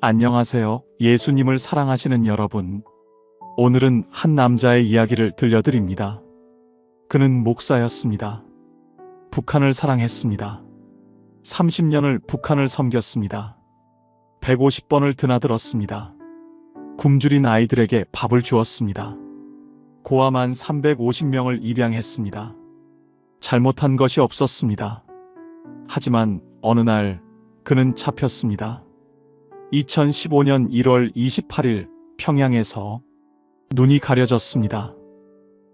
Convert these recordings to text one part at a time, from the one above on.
안녕하세요. 예수님을 사랑하시는 여러분. 오늘은 한 남자의 이야기를 들려드립니다. 그는 목사였습니다. 북한을 사랑했습니다. 30년을 북한을 섬겼습니다. 150번을 드나들었습니다. 굶주린 아이들에게 밥을 주었습니다. 고아만 350명을 입양했습니다. 잘못한 것이 없었습니다. 하지만 어느 날 그는 잡혔습니다. 2015년 1월 28일 평양에서 눈이 가려졌습니다.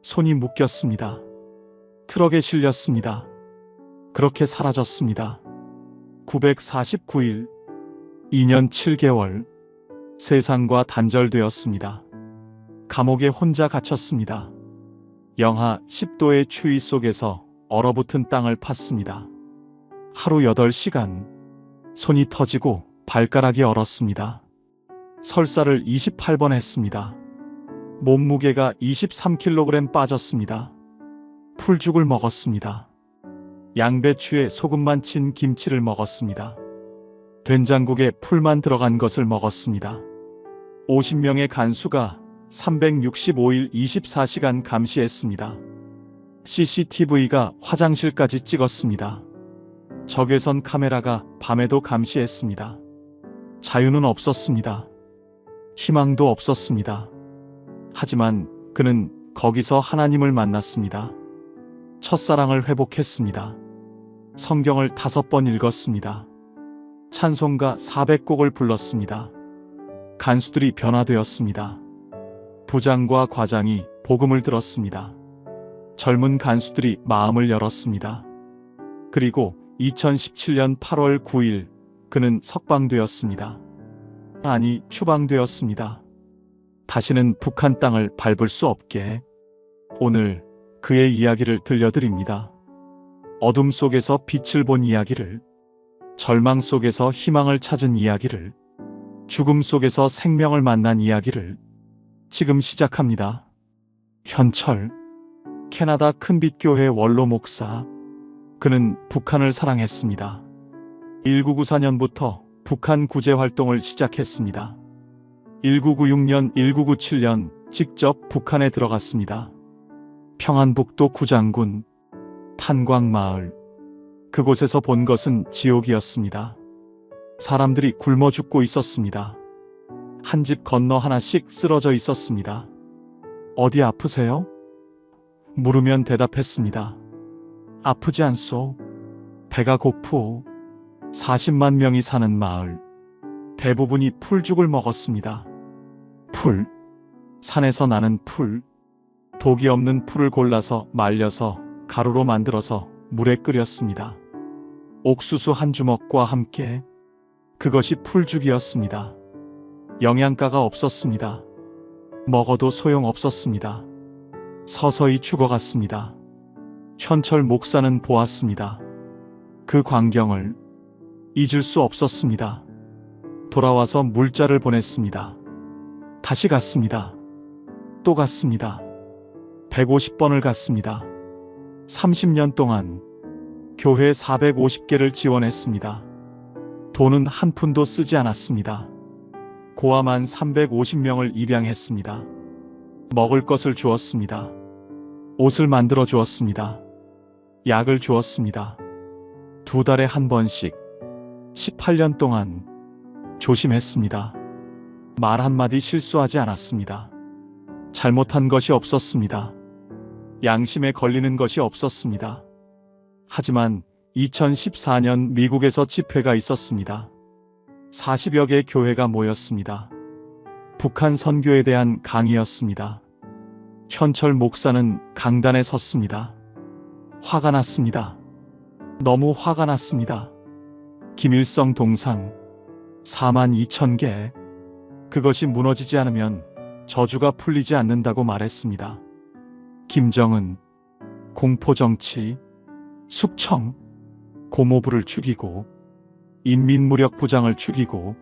손이 묶였습니다. 트럭에 실렸습니다. 그렇게 사라졌습니다. 949일, 2년 7개월, 세상과 단절되었습니다. 감옥에 혼자 갇혔습니다. 영하 10도의 추위 속에서 얼어붙은 땅을 팠습니다. 하루 8시간, 손이 터지고 발가락이 얼었습니다. 설사를 28번 했습니다. 몸무게가 23kg 빠졌습니다. 풀죽을 먹었습니다. 양배추에 소금만 친 김치를 먹었습니다. 된장국에 풀만 들어간 것을 먹었습니다. 50명의 간수가 365일 24시간 감시했습니다. CCTV가 화장실까지 찍었습니다. 적외선 카메라가 밤에도 감시했습니다. 자유는 없었습니다. 희망도 없었습니다. 하지만 그는 거기서 하나님을 만났습니다. 첫사랑을 회복했습니다. 성경을 5번 읽었습니다. 찬송가 400곡을 불렀습니다. 간수들이 변화되었습니다. 부장과 과장이 복음을 들었습니다. 젊은 간수들이 마음을 열었습니다. 그리고 2017년 8월 9일 그는 석방되었습니다. 아니, 추방되었습니다. 다시는 북한 땅을 밟을 수 없게. 오늘 그의 이야기를 들려드립니다. 어둠 속에서 빛을 본 이야기를, 절망 속에서 희망을 찾은 이야기를, 죽음 속에서 생명을 만난 이야기를 지금 시작합니다. 현철, 캐나다 큰빛교회 원로 목사. 그는 북한을 사랑했습니다. 1994년부터 북한 구제 활동을 시작했습니다. 1996년, 1997년 직접 북한에 들어갔습니다. 평안북도 구장군, 탄광마을. 그곳에서 본 것은 지옥이었습니다. 사람들이 굶어 죽고 있었습니다. 한 집 건너 하나씩 쓰러져 있었습니다. 어디 아프세요? 물으면 대답했습니다. 아프지 않소. 배가 고프오. 40만 명이 사는 마을. 대부분이 풀죽을 먹었습니다. 풀. 산에서 나는 풀. 독이 없는 풀을 골라서 말려서 가루로 만들어서 물에 끓였습니다. 옥수수 한 주먹과 함께. 그것이 풀죽이었습니다. 영양가가 없었습니다. 먹어도 소용없었습니다. 서서히 죽어갔습니다. 현철 목사는 보았습니다. 그 광경을 잊을 수 없었습니다. 돌아와서 물자를 보냈습니다. 다시 갔습니다. 또 갔습니다. 150번을 갔습니다. 30년 동안 교회 450개를 지원했습니다. 돈은 한 푼도 쓰지 않았습니다. 고아만 350명을 입양했습니다. 먹을 것을 주었습니다. 옷을 만들어 주었습니다. 약을 주었습니다. 2달에 한 번씩 18년 동안 조심했습니다. 말 한마디 실수하지 않았습니다. 잘못한 것이 없었습니다. 양심에 걸리는 것이 없었습니다. 하지만 2014년 미국에서 집회가 있었습니다. 40여 개 교회가 모였습니다. 북한 선교에 대한 강의였습니다. 현철 목사는 강단에 섰습니다. 화가 났습니다. 너무 화가 났습니다. 김일성 동상 42,000개. 그것이 무너지지 않으면 저주가 풀리지 않는다고 말했습니다. 김정은, 공포정치, 숙청, 고모부를 죽이고, 인민무력부장을 죽이고,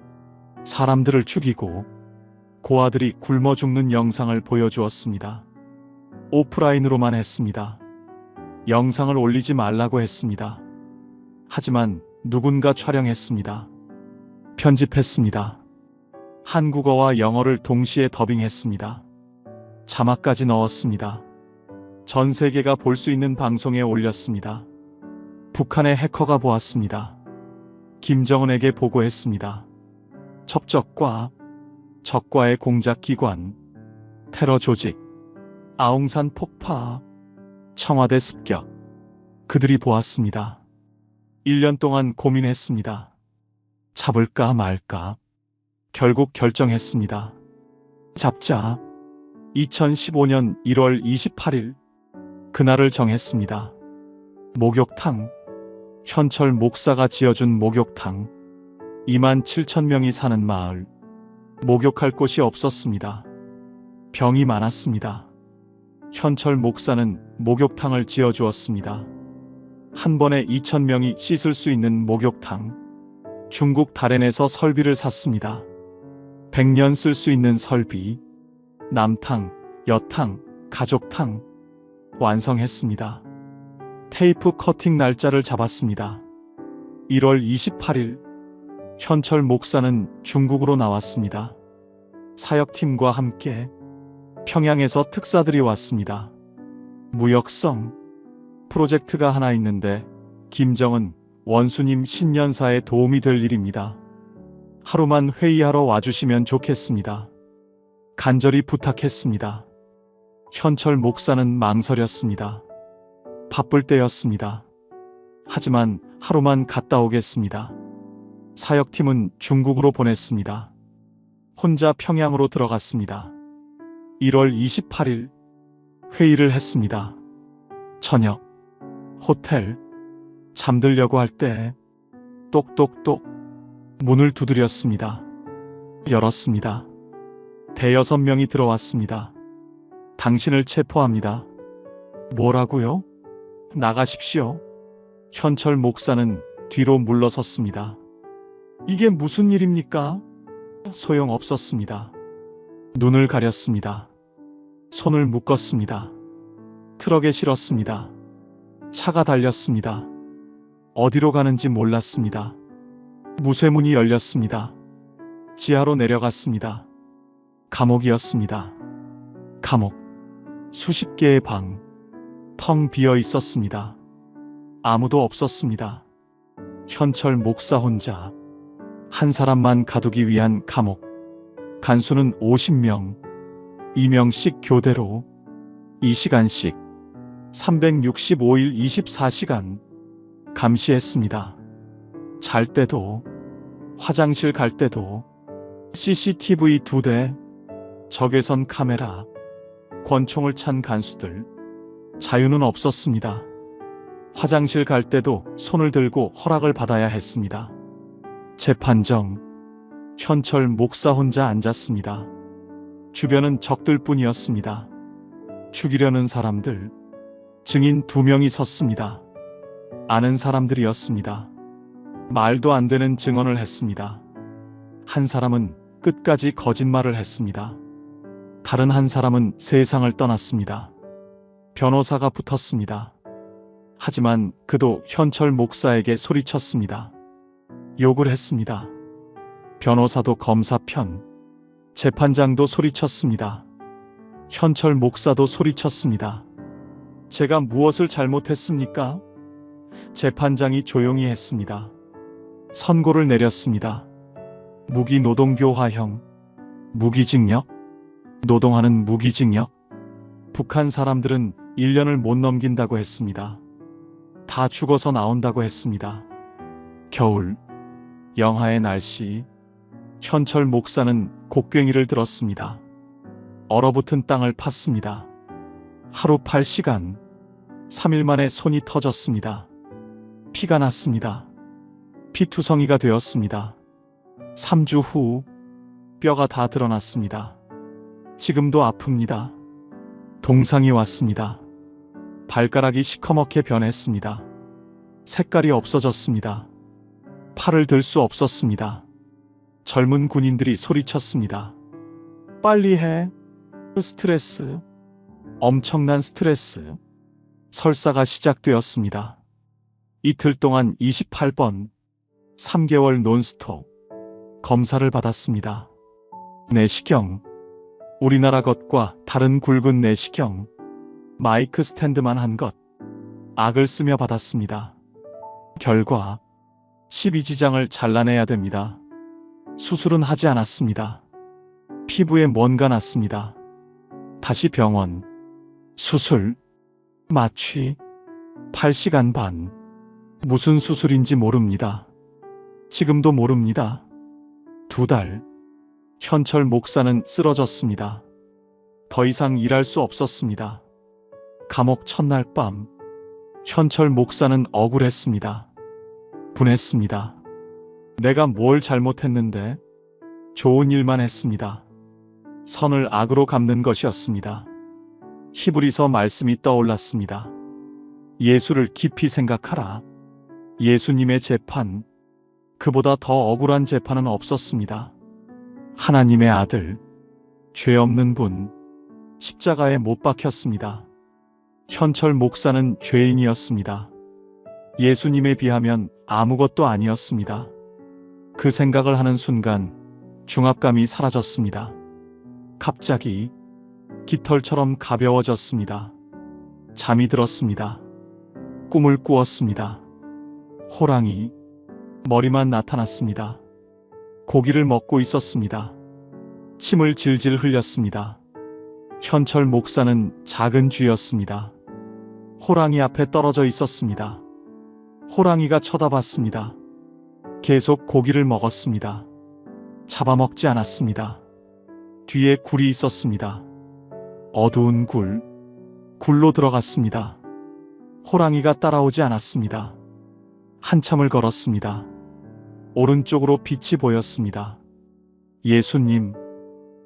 사람들을 죽이고, 고아들이 굶어 죽는 영상을 보여주었습니다. 오프라인으로만 했습니다. 영상을 올리지 말라고 했습니다. 하지만 누군가 촬영했습니다. 편집했습니다. 한국어와 영어를 동시에 더빙했습니다. 자막까지 넣었습니다. 전 세계가 볼 수 있는 방송에 올렸습니다. 북한의 해커가 보았습니다. 김정은에게 보고했습니다. 첩적과 적과의 공작기관, 테러 조직, 아웅산 폭파, 청와대 습격. 그들이 보았습니다. 1년 동안 고민했습니다. 잡을까 말까. 결국 결정했습니다. 잡자. 2015년 1월 28일 그날을 정했습니다. 목욕탕. 현철 목사가 지어준 목욕탕. 2만 7천 명이 사는 마을. 목욕할 곳이 없었습니다. 병이 많았습니다. 현철 목사는 목욕탕을 지어주었습니다. 한 번에 2천 명이 씻을 수 있는 목욕탕. 중국 다롄에서 설비를 샀습니다. 100년 쓸 수 있는 설비. 남탕, 여탕, 가족탕. 완성했습니다. 테이프 커팅 날짜를 잡았습니다. 1월 28일. 현철 목사는 중국으로 나왔습니다. 사역팀과 함께 평양에서 특사들이 왔습니다. 무역성 프로젝트가 하나 있는데 김정은 원수님 신년사에 도움이 될 일입니다. 하루만 회의하러 와주시면 좋겠습니다. 간절히 부탁했습니다. 현철 목사는 망설였습니다. 바쁠 때였습니다. 하지만 하루만 갔다 오겠습니다. 사역팀은 중국으로 보냈습니다. 혼자 평양으로 들어갔습니다. 1월 28일 회의를 했습니다. 저녁 호텔. 잠들려고 할 때 똑똑똑 문을 두드렸습니다. 열었습니다. 대여섯 명이 들어왔습니다. 당신을 체포합니다. 뭐라고요? 나가십시오. 현철 목사는 뒤로 물러섰습니다. 이게 무슨 일입니까? 소용없었습니다. 눈을 가렸습니다. 손을 묶었습니다. 트럭에 실었습니다. 차가 달렸습니다. 어디로 가는지 몰랐습니다. 무쇠문이 열렸습니다. 지하로 내려갔습니다. 감옥이었습니다. 감옥. 수십 개의 방. 텅 비어 있었습니다. 아무도 없었습니다. 현철 목사 혼자. 한 사람만 가두기 위한 감옥. 간수는 50명. 2명씩 교대로 2시간씩 365일 24시간 감시했습니다. 잘 때도 화장실 갈 때도 CCTV 2대, 적외선 카메라, 권총을 찬 간수들. 자유는 없었습니다. 화장실 갈 때도 손을 들고 허락을 받아야 했습니다. 재판정. 현철 목사 혼자 앉았습니다. 주변은 적들뿐이었습니다. 죽이려는 사람들. 증인 2명이 섰습니다. 아는 사람들이었습니다. 말도 안 되는 증언을 했습니다. 한 사람은 끝까지 거짓말을 했습니다. 다른 한 사람은 세상을 떠났습니다. 변호사가 붙었습니다. 하지만 그도 현철 목사에게 소리쳤습니다. 욕을 했습니다. 변호사도 검사 편, 재판장도 소리쳤습니다. 현철 목사도 소리쳤습니다. 제가 무엇을 잘못했습니까? 재판장이 조용히 했습니다. 선고를 내렸습니다. 무기노동교화형, 무기징역, 노동하는 무기징역. 북한 사람들은 1년을 못 넘긴다고 했습니다. 다 죽어서 나온다고 했습니다. 겨울, 영하의 날씨. 현철 목사는 곡괭이를 들었습니다. 얼어붙은 땅을 팠습니다. 하루 8시간, 3일 만에 손이 터졌습니다. 피가 났습니다. 피투성이가 되었습니다. 3주 후 뼈가 다 드러났습니다. 지금도 아픕니다. 동상이 왔습니다. 발가락이 시커멓게 변했습니다. 색깔이 없어졌습니다. 팔을 들 수 없었습니다. 젊은 군인들이 소리쳤습니다. 빨리 해. 스트레스. 엄청난 스트레스. 설사가 시작되었습니다. 이틀 동안 28번, 3개월 논스톱 검사를 받았습니다. 내시경. 우리나라 것과 다른 굵은 내시경. 마이크 스탠드만 한 것. 악을 쓰며 받았습니다. 결과 12지장을 잘라내야 됩니다. 수술은 하지 않았습니다. 피부에 뭔가 났습니다. 다시 병원. 수술. 마취. 8시간 반. 무슨 수술인지 모릅니다. 지금도 모릅니다. 2달. 현철 목사는 쓰러졌습니다. 더 이상 일할 수 없었습니다. 감옥 첫날 밤. 현철 목사는 억울했습니다. 분했습니다. 내가 뭘 잘못했는데? 좋은 일만 했습니다. 선을 악으로 갚는 것이었습니다. 히브리서 말씀이 떠올랐습니다. 예수를 깊이 생각하라. 예수님의 재판, 그보다 더 억울한 재판은 없었습니다. 하나님의 아들, 죄 없는 분, 십자가에 못 박혔습니다. 현철 목사는 죄인이었습니다. 예수님에 비하면 아무것도 아니었습니다. 그 생각을 하는 순간 중압감이 사라졌습니다. 갑자기 깃털처럼 가벼워졌습니다. 잠이 들었습니다. 꿈을 꾸었습니다. 호랑이, 머리만 나타났습니다. 고기를 먹고 있었습니다. 침을 질질 흘렸습니다. 현철 목사는 작은 쥐였습니다. 호랑이 앞에 떨어져 있었습니다. 호랑이가 쳐다봤습니다. 계속 고기를 먹었습니다. 잡아먹지 않았습니다. 뒤에 굴이 있었습니다. 어두운 굴, 굴로 들어갔습니다. 호랑이가 따라오지 않았습니다. 한참을 걸었습니다. 오른쪽으로 빛이 보였습니다. 예수님,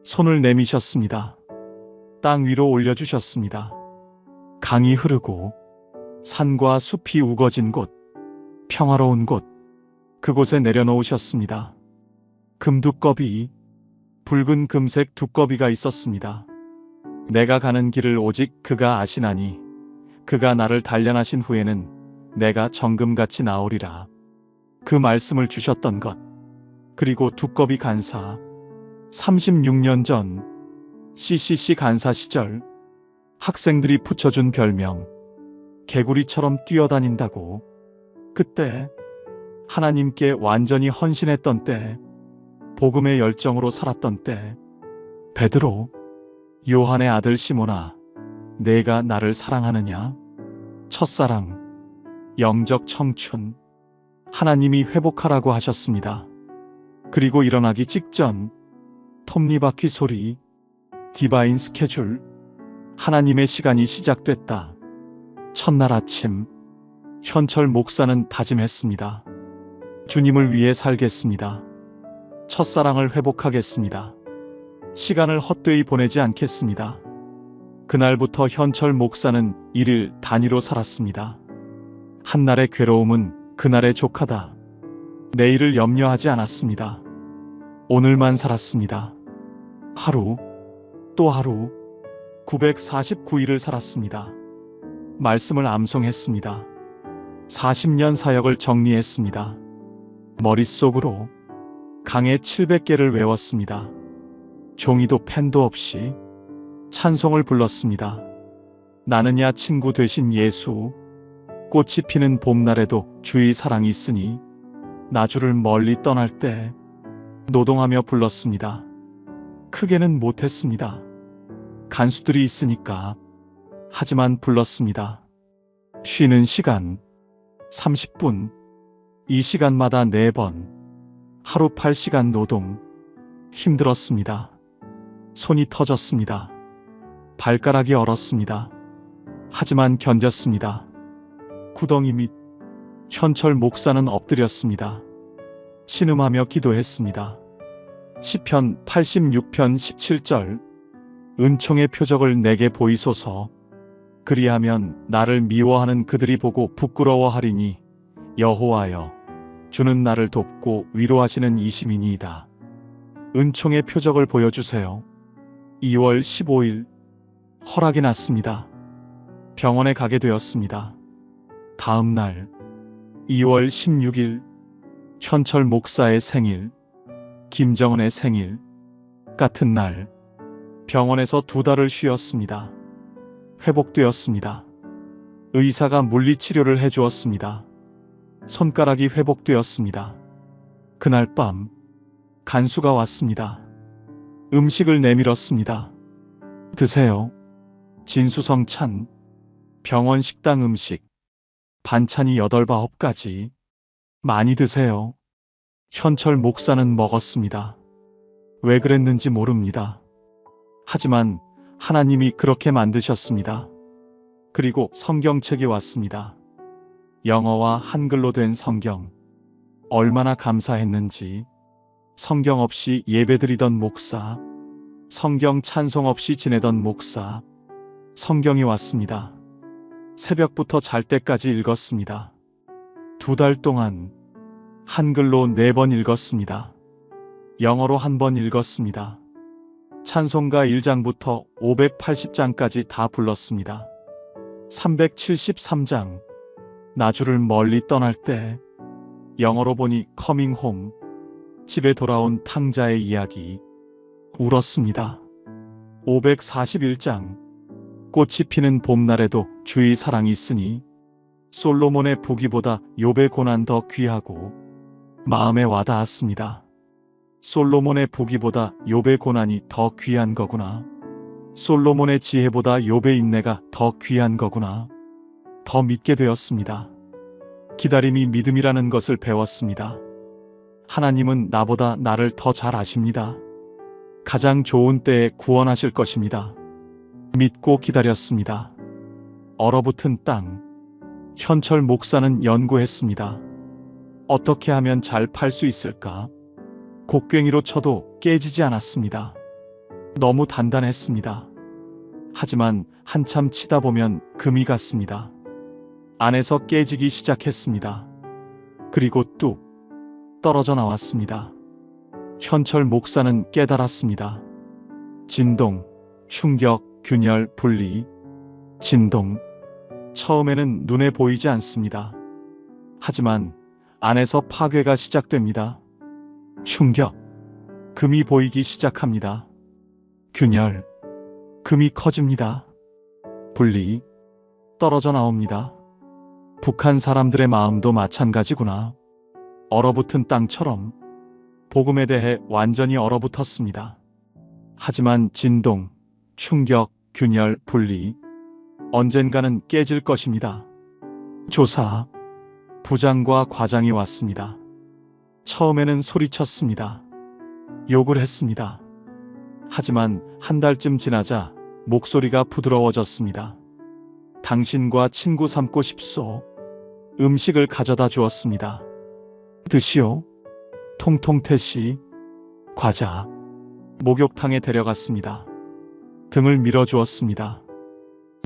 손을 내미셨습니다. 땅 위로 올려주셨습니다. 강이 흐르고 산과 숲이 우거진 곳, 평화로운 곳, 그곳에 내려놓으셨습니다. 금두꺼비, 붉은 금색 두꺼비가 있었습니다. 내가 가는 길을 오직 그가 아시나니 그가 나를 단련하신 후에는 내가 정금같이 나오리라. 그 말씀을 주셨던 것. 그리고 두꺼비 간사. 36년 전 CCC 간사 시절 학생들이 붙여준 별명. 개구리처럼 뛰어다닌다고. 그때 하나님께 완전히 헌신했던 때, 복음의 열정으로 살았던 때, 베드로, 요한의 아들 시몬아, 내가 나를 사랑하느냐? 첫사랑, 영적 청춘, 하나님이 회복하라고 하셨습니다. 그리고 일어나기 직전, 톱니바퀴 소리, 디바인 스케줄, 하나님의 시간이 시작됐다. 첫날 아침, 현철 목사는 다짐했습니다. 주님을 위해 살겠습니다. 첫사랑을 회복하겠습니다. 시간을 헛되이 보내지 않겠습니다. 그날부터 현철 목사는 일일 단위로 살았습니다. 한날의 괴로움은 그날의 족하다. 내일을 염려하지 않았습니다. 오늘만 살았습니다. 하루, 또 하루, 949일을 살았습니다. 말씀을 암송했습니다. 40년 사역을 정리했습니다. 머릿속으로 강의 700개를 외웠습니다. 종이도 펜도 없이 찬송을 불렀습니다. 나는야 친구 되신 예수, 꽃이 피는 봄날에도 주의 사랑이 있으니 나주를 멀리 떠날 때 노동하며 불렀습니다. 크게는 못했습니다. 간수들이 있으니까. 하지만 불렀습니다. 쉬는 시간 30분, 이 시간마다 4번, 하루 8시간 노동. 힘들었습니다. 손이 터졌습니다. 발가락이 얼었습니다. 하지만 견뎠습니다. 구덩이 밑 현철 목사는 엎드렸습니다. 신음하며 기도했습니다. 시편 86편 17절. 은총의 표적을 내게 보이소서. 그리하면 나를 미워하는 그들이 보고 부끄러워하리니 여호와여, 주는 나를 돕고 위로하시는 이심이니이다. 은총의 표적을 보여주세요. 2월 15일 허락이 났습니다. 병원에 가게 되었습니다. 다음 날 2월 16일 현철 목사의 생일, 김정은의 생일, 같은 날 병원에서 2달을 쉬었습니다. 회복되었습니다. 의사가 물리치료를 해주었습니다. 손가락이 회복되었습니다. 그날 밤 간수가 왔습니다. 음식을 내밀었습니다. 드세요. 진수성찬, 병원 식당 음식, 반찬이 8-9가지. 많이 드세요. 현철 목사는 먹었습니다. 왜 그랬는지 모릅니다. 하지만 하나님이 그렇게 만드셨습니다. 그리고 성경책이 왔습니다. 영어와 한글로 된 성경. 얼마나 감사했는지. 성경 없이 예배드리던 목사, 성경 찬송 없이 지내던 목사, 성경이 왔습니다. 새벽부터 잘 때까지 읽었습니다. 2달 동안 한글로 4번 읽었습니다. 영어로 1번 읽었습니다. 찬송가 1장부터 580장까지 다 불렀습니다. 373장, 나주를 멀리 떠날 때. 영어로 보니 커밍 홈, 집에 돌아온 탕자의 이야기. 울었습니다. 541장, 꽃이 피는 봄날에도 주의 사랑이 있으니. 솔로몬의 부귀보다 욥의 고난 더 귀하고. 마음에 와닿았습니다. 솔로몬의 부귀보다 욥의 고난이 더 귀한 거구나. 솔로몬의 지혜보다 욥의 인내가 더 귀한 거구나. 더 믿게 되었습니다. 기다림이 믿음이라는 것을 배웠습니다. 하나님은 나보다 나를 더 잘 아십니다. 가장 좋은 때에 구원하실 것입니다. 믿고 기다렸습니다. 얼어붙은 땅. 현철 목사는 연구했습니다. 어떻게 하면 잘 팔 수 있을까? 곡괭이로 쳐도 깨지지 않았습니다. 너무 단단했습니다. 하지만 한참 치다 보면 금이 갔습니다. 안에서 깨지기 시작했습니다. 그리고 뚝 떨어져 나왔습니다. 현철 목사는 깨달았습니다. 진동, 충격, 균열, 분리. 진동. 처음에는 눈에 보이지 않습니다. 하지만 안에서 파괴가 시작됩니다. 충격. 금이 보이기 시작합니다. 균열. 금이 커집니다. 분리. 떨어져 나옵니다. 북한 사람들의 마음도 마찬가지구나. 얼어붙은 땅처럼 복음에 대해 완전히 얼어붙었습니다. 하지만 진동, 충격, 균열, 분리. 언젠가는 깨질 것입니다. 조사. 부장과 과장이 왔습니다. 처음에는 소리쳤습니다. 욕을 했습니다. 하지만 1달쯤 지나자 목소리가 부드러워졌습니다. 당신과 친구 삼고 싶소. 음식을 가져다 주었습니다. 드시오. 통통태씨. 과자. 목욕탕에 데려갔습니다. 등을 밀어주었습니다.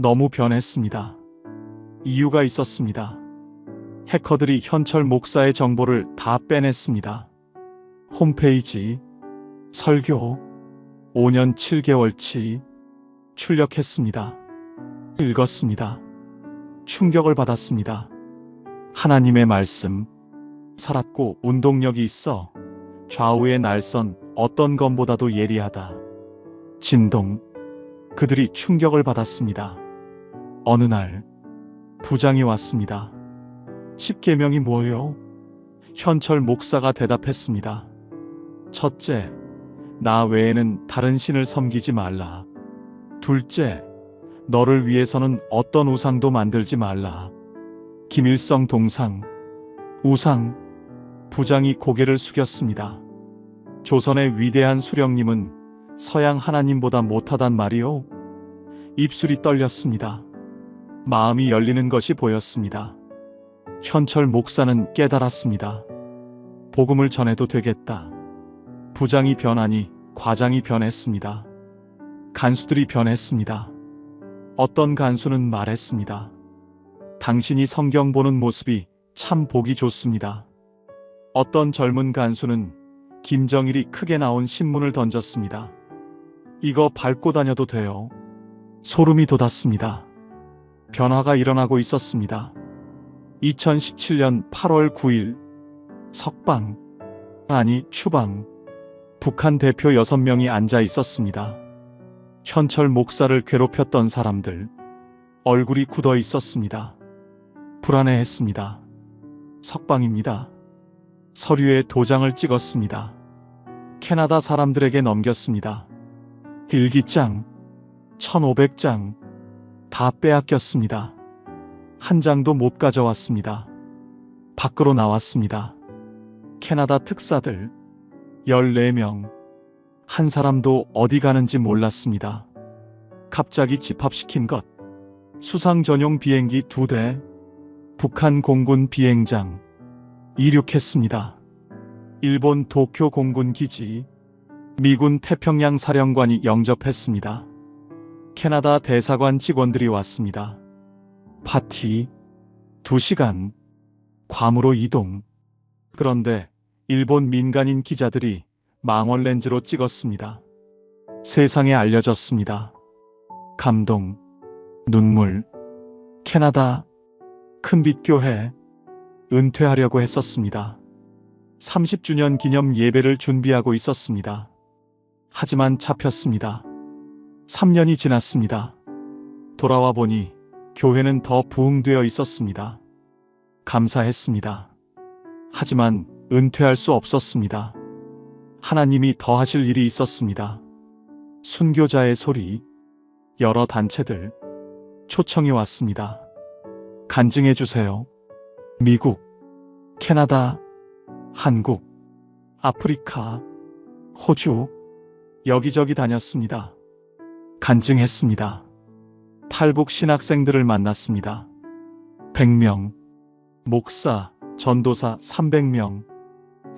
너무 변했습니다. 이유가 있었습니다. 해커들이 현철 목사의 정보를 다 빼냈습니다. 홈페이지, 설교, 5년 7개월치 출력했습니다. 읽었습니다. 충격을 받았습니다. 하나님의 말씀. 살았고 운동력이 있어 좌우의 날선 어떤 것보다도 예리하다. 진동. 그들이 충격을 받았습니다. 어느 날 부장이 왔습니다. 10계명이 뭐요? 현철 목사가 대답했습니다. 첫째, 나 외에는 다른 신을 섬기지 말라. 둘째, 너를 위해서는 어떤 우상도 만들지 말라. 김일성 동상. 우상. 부장이 고개를 숙였습니다. 조선의 위대한 수령님은 서양 하나님보다 못하단 말이오? 입술이 떨렸습니다. 마음이 열리는 것이 보였습니다. 현철 목사는 깨달았습니다. 복음을 전해도 되겠다. 부장이 변하니 과장이 변했습니다. 간수들이 변했습니다. 어떤 간수는 말했습니다. 당신이 성경 보는 모습이 참 보기 좋습니다. 어떤 젊은 간수는 김정일이 크게 나온 신문을 던졌습니다. 이거 밟고 다녀도 돼요. 소름이 돋았습니다. 변화가 일어나고 있었습니다. 2017년 8월 9일 석방, 아니 추방. 북한 대표 6명이 앉아 있었습니다. 현철 목사를 괴롭혔던 사람들. 얼굴이 굳어 있었습니다. 불안해했습니다. 석방입니다. 서류에 도장을 찍었습니다. 캐나다 사람들에게 넘겼습니다. 일기장 1,500장 다 빼앗겼습니다. 한 장도 못 가져왔습니다. 밖으로 나왔습니다. 캐나다 특사들 14명. 한 사람도 어디 가는지 몰랐습니다. 갑자기 집합시킨 것. 수상 전용 비행기 2대. 북한 공군 비행장. 이륙했습니다. 일본 도쿄 공군 기지. 미군 태평양 사령관이 영접했습니다. 캐나다 대사관 직원들이 왔습니다. 파티. 2시간. 괌으로 이동. 그런데 일본 민간인 기자들이 망원 렌즈로 찍었습니다. 세상에 알려졌습니다. 감동, 눈물. 캐나다 큰빛교회 은퇴하려고 했었습니다. 30주년 기념 예배를 준비하고 있었습니다. 하지만 잡혔습니다. 3년이 지났습니다. 돌아와 보니 교회는 더 부흥되어 있었습니다. 감사했습니다. 하지만 은퇴할 수 없었습니다. 하나님이 더 하실 일이 있었습니다. 순교자의 소리. 여러 단체들. 초청이 왔습니다. 간증해 주세요. 미국, 캐나다, 한국, 아프리카, 호주, 여기저기 다녔습니다. 간증했습니다. 탈북 신학생들을 만났습니다. 100명, 목사, 전도사 300명.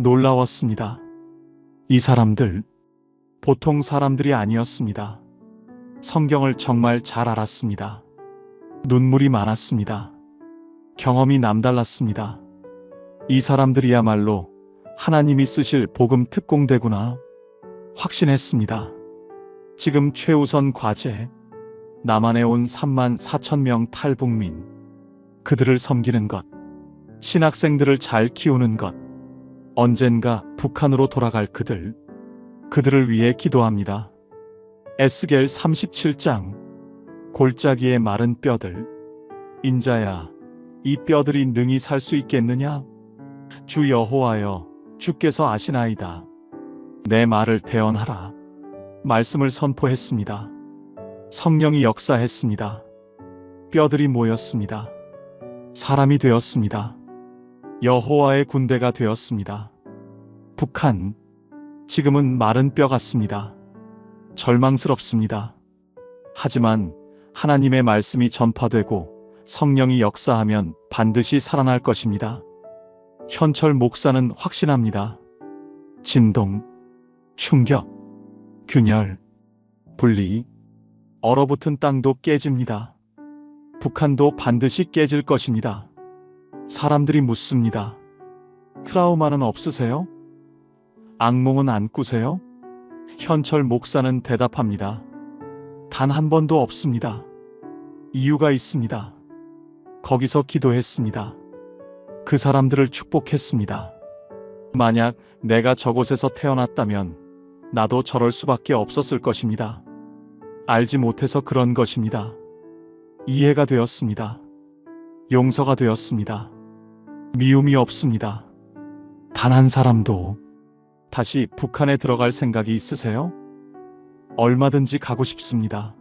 놀라웠습니다. 이 사람들, 보통 사람들이 아니었습니다. 성경을 정말 잘 알았습니다. 눈물이 많았습니다. 경험이 남달랐습니다. 이 사람들이야말로 하나님이 쓰실 복음 특공대구나 확신했습니다. 지금 최우선 과제, 남한에 온 34,000명 탈북민, 그들을 섬기는 것, 신학생들을 잘 키우는 것, 언젠가 북한으로 돌아갈 그들을 위해 기도합니다. 에스겔 37장. 골짜기의 마른 뼈들. 인자야, 이 뼈들이 능히 살 수 있겠느냐? 주 여호와여, 주께서 아시나이다. 내 말을 대언하라. 말씀을 선포했습니다. 성령이 역사했습니다. 뼈들이 모였습니다. 사람이 되었습니다. 여호와의 군대가 되었습니다. 북한, 지금은 마른 뼈 같습니다. 절망스럽습니다. 하지만 하나님의 말씀이 전파되고 성령이 역사하면 반드시 살아날 것입니다. 현철 목사는 확신합니다. 진동, 충격, 균열, 분리, 얼어붙은 땅도 깨집니다. 북한도 반드시 깨질 것입니다. 사람들이 묻습니다. 트라우마는 없으세요? 악몽은 안 꾸세요? 현철 목사는 대답합니다. 단 한 번도 없습니다. 이유가 있습니다. 거기서 기도했습니다. 그 사람들을 축복했습니다. 만약 내가 저곳에서 태어났다면 나도 저럴 수밖에 없었을 것입니다. 알지 못해서 그런 것입니다. 이해가 되었습니다. 용서가 되었습니다. 미움이 없습니다. 단 한 사람도. 다시 북한에 들어갈 생각이 있으세요? 얼마든지 가고 싶습니다.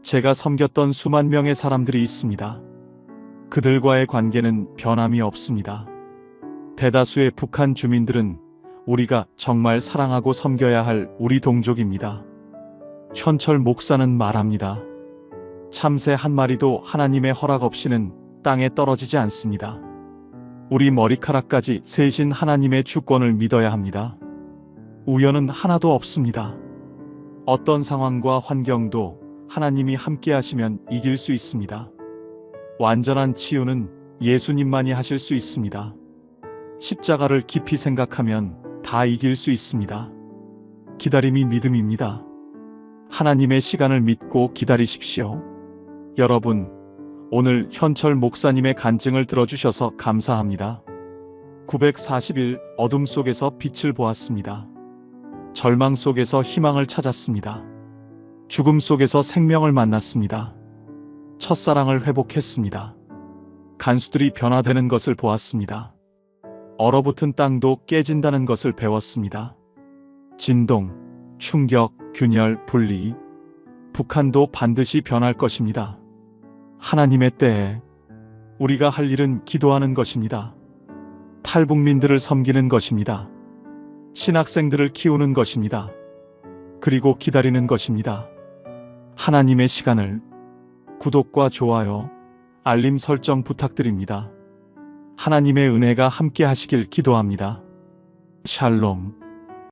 제가 섬겼던 수만 명의 사람들이 있습니다. 그들과의 관계는 변함이 없습니다. 대다수의 북한 주민들은 우리가 정말 사랑하고 섬겨야 할 우리 동족입니다. 현철 목사는 말합니다. 참새 한 마리도 하나님의 허락 없이는 땅에 떨어지지 않습니다. 우리 머리카락까지 세신 하나님의 주권을 믿어야 합니다. 우연은 하나도 없습니다. 어떤 상황과 환경도 하나님이 함께 하시면 이길 수 있습니다. 완전한 치유는 예수님만이 하실 수 있습니다. 십자가를 깊이 생각하면 다 이길 수 있습니다. 기다림이 믿음입니다. 하나님의 시간을 믿고 기다리십시오. 여러분, 오늘 현철 목사님의 간증을 들어주셔서 감사합니다. 940일 어둠 속에서 빛을 보았습니다. 절망 속에서 희망을 찾았습니다. 죽음 속에서 생명을 만났습니다. 첫사랑을 회복했습니다. 간수들이 변화되는 것을 보았습니다. 얼어붙은 땅도 깨진다는 것을 배웠습니다. 진동, 충격, 균열, 분리. 북한도 반드시 변할 것입니다. 하나님의 때에 우리가 할 일은 기도하는 것입니다. 탈북민들을 섬기는 것입니다. 신학생들을 키우는 것입니다. 그리고 기다리는 것입니다. 하나님의 시간을 구독과 좋아요, 알림 설정 부탁드립니다. 하나님의 은혜가 함께 하시길 기도합니다. 샬롬.